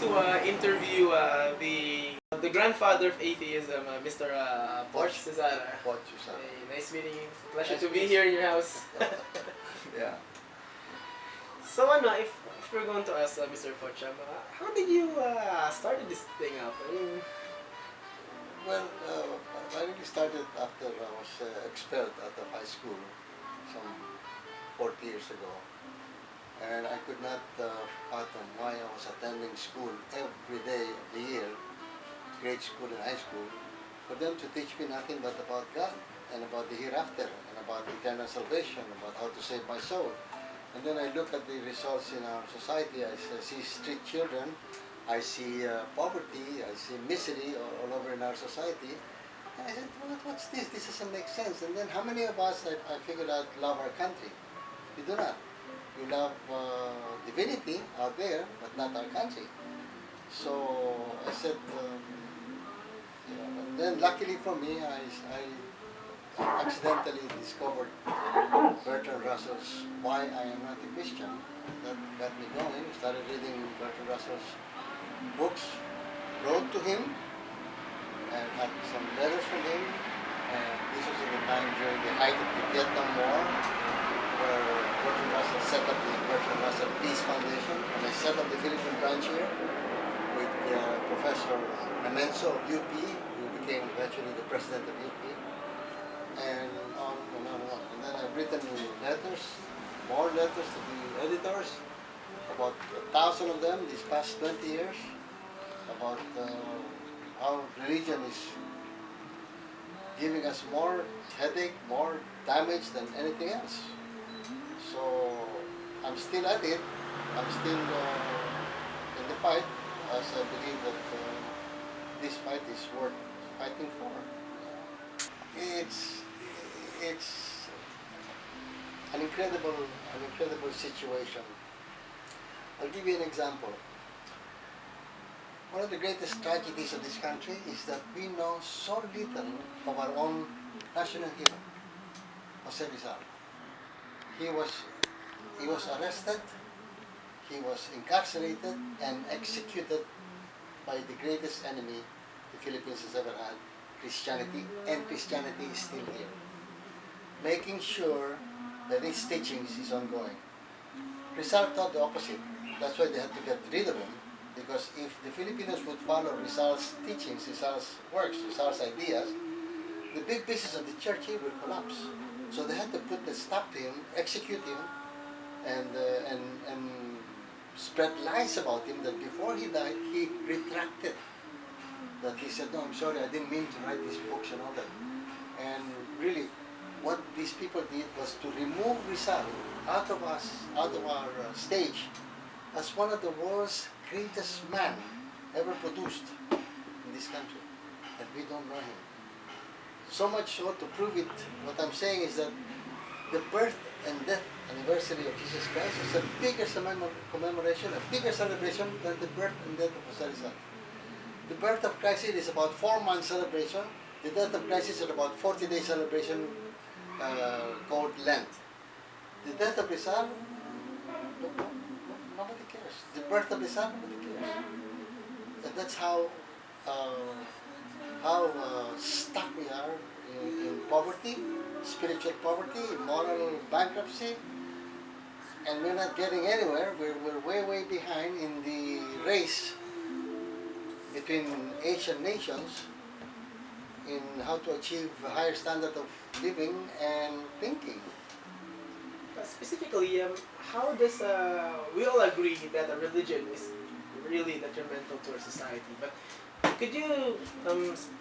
to interview the grandfather of atheism, Mr. Poch Suzara. Poch Suzara. Hey, nice meeting you. Pleasure Nice to be meeting here in your house. Yeah. So, if we're going to ask Mr. Poch, how did you started this thing up? I mean, Well, I really started after I was expelled out of high school some 40 years ago. And I could not fathom why I was attending school every day of the year, grade school and high school, for them to teach me nothing but about God and about the hereafter and about eternal salvation, about how to save my soul. And then I look at the results in our society. I see street children, I see poverty, I see misery all over in our society. And I said, what's this? This doesn't make sense. And then how many of us, I figured out, love our country? We do not. We love divinity out there, but not our country. So I said, and then luckily for me, I accidentally discovered Bertrand Russell's Why I Am Not a Christian. That got me going. Started reading Bertrand Russell's books, wrote to him, and had some letters from him. And this was at the time during the height of the Vietnam War, where Bertrand Russell set up the Bertrand Russell Peace Foundation, and I set up the Philippine branch here with Professor Namenso of UP, who became eventually the president of UP, and on and on and on. And then I've written letters, more letters to the editors, about 1,000 of them these past 20 years, about how religion is giving us more headache, more damage than anything else. So I'm still at it. I'm still in the fight, as I believe that this fight is worth fighting for. It's an incredible situation. I'll give you an example. One of the greatest tragedies of this country is that we know so little of our own national hero, Jose Rizal. He was arrested, he was incarcerated and executed by the greatest enemy the Philippines has ever had, Christianity, and Christianity is still here, making sure that his teachings is ongoing. Rizal thought the opposite. That's why they had to get rid of him, because if the Filipinos would follow Rizal's teachings, Rizal's works, Rizal's ideas, the big business of the church here will collapse. So they had to put a stop to him, execute him, and spread lies about him that before he died, he retracted. That he said, no, I'm sorry, I didn't mean to write these books and all that. And really, what these people did was to remove Rizal out of our stage as one of the world's greatest man ever produced in this country. And we don't know him. So much so, to prove it, what I'm saying is that the birth and death anniversary of Jesus Christ is a bigger commemoration, a bigger celebration than the birth and death of Jose Rizal. The birth of Christ is about 4-month celebration. The death of Christ is about 40-day celebration called Lent. The death of Rizal, nobody cares. The birth of Rizal, nobody cares. And that's how stuck we are in poverty, spiritual poverty, moral bankruptcy, and we're not getting anywhere. We're way behind in the race between Asian nations in how to achieve a higher standard of living and thinking. Specifically, how does we all agree that a religion is really detrimental to our society, but could you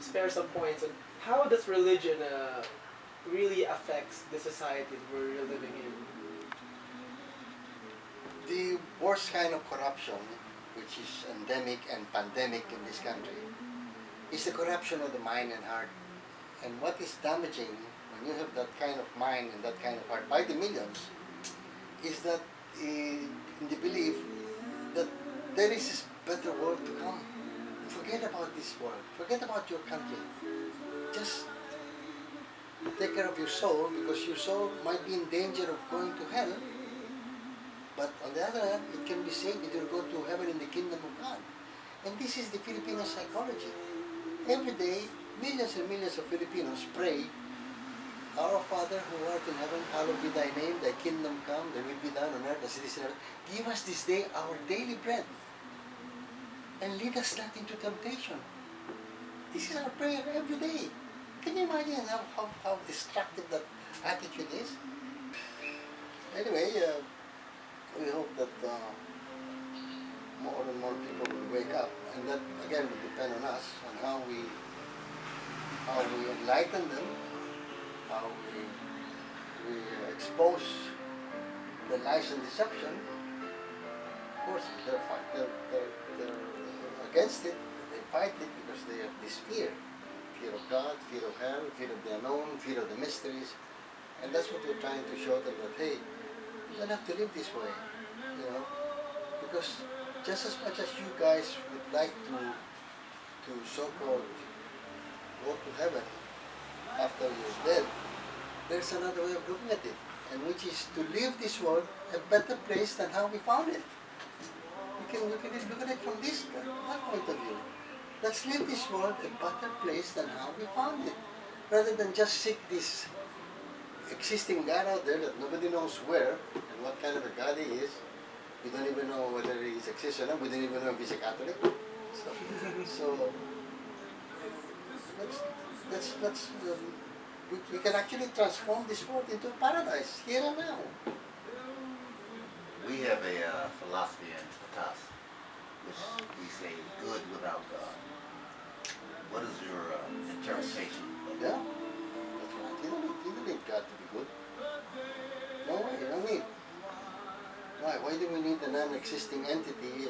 spare some points on how does religion really affects the society that we're living in? The worst kind of corruption, which is endemic and pandemic in this country, is the corruption of the mind and heart. And what is damaging when you have that kind of mind and that kind of heart by the millions is that in the belief that there is this better world to come. Forget about this world. Forget about your country. Just take care of your soul, because your soul might be in danger of going to hell. But on the other hand, it can be saved if you go to heaven in the kingdom of God. And this is the Filipino psychology. Every day, millions and millions of Filipinos pray, Our Father who art in heaven, hallowed be thy name, thy kingdom come, thy will be done on earth as it is in heaven. Give us this day our daily bread, and lead us not into temptation. This is our prayer every day. Can you imagine how destructive that attitude is? Anyway, we hope that more and more people will wake up, and that again will depend on us, on how we enlighten them, how we expose the lies and deception. Of course, they're against it. They fight it because they have this fear of God, fear of hell, fear of the unknown, fear of the mysteries, and that's what we're trying to show them, that hey, you don't have to live this way, you know, because just as much as you guys would like to so-called go to heaven after you're dead, there's another way of looking at it, and which is to leave this world a better place than how we found it. You can look at it from that point of view. Let's leave this world a better place than how we found it, rather than just seek this existing God out there that nobody knows where and what kind of a God he is. We don't even know whether he exists or not. We don't even know if he's a Catholic. So we can actually transform this world into a paradise here and now. We have a philosophy in PATAS, which we say good without God. What is your interpretation of Yeah, that? that's right. You don't need God to be good. No way, you don't need. Why? Why do we need a non-existing entity,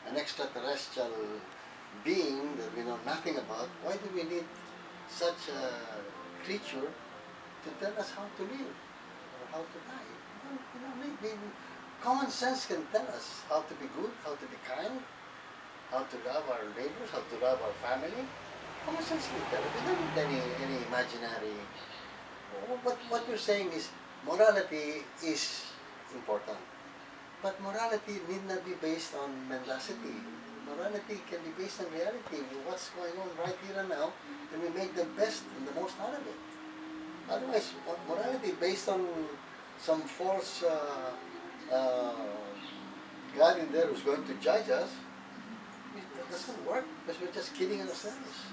an extraterrestrial being that we know nothing about? Why do we need such a creature to tell us how to live or how to die? Common sense can tell us how to be good, how to be kind, how to love our neighbors, how to love our family. Common sense can tell us. We don't need any imaginary. What you're saying is morality is important. But morality need not be based on mendacity. Morality can be based on reality, what's going on right here and now, and we make the best and the most out of it. Otherwise, morality based on some false God in there who's going to judge us, that doesn't work because we're just kidding ourselves.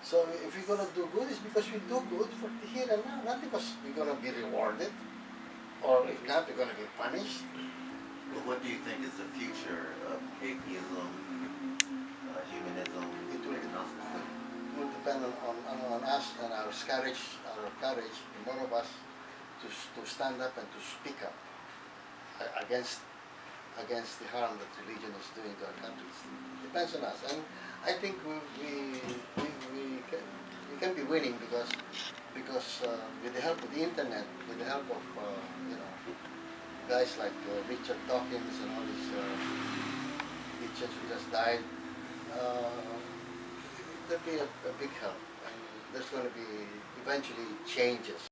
So if we're going to do good, it's because we do good for the here and now, not because we're going to be rewarded, or if not, we're going to be punished. But what do you think is the future of atheism, humanism, agnosticism? It will depend on us and our courage, the more of us, to stand up and to speak up against the harm that religion is doing to our countries. It depends on us, and I think we can be winning because with the help of the internet, with the help of guys like Richard Dawkins and all these teachers who just died, there'll be a big help, and there's going to be eventually changes.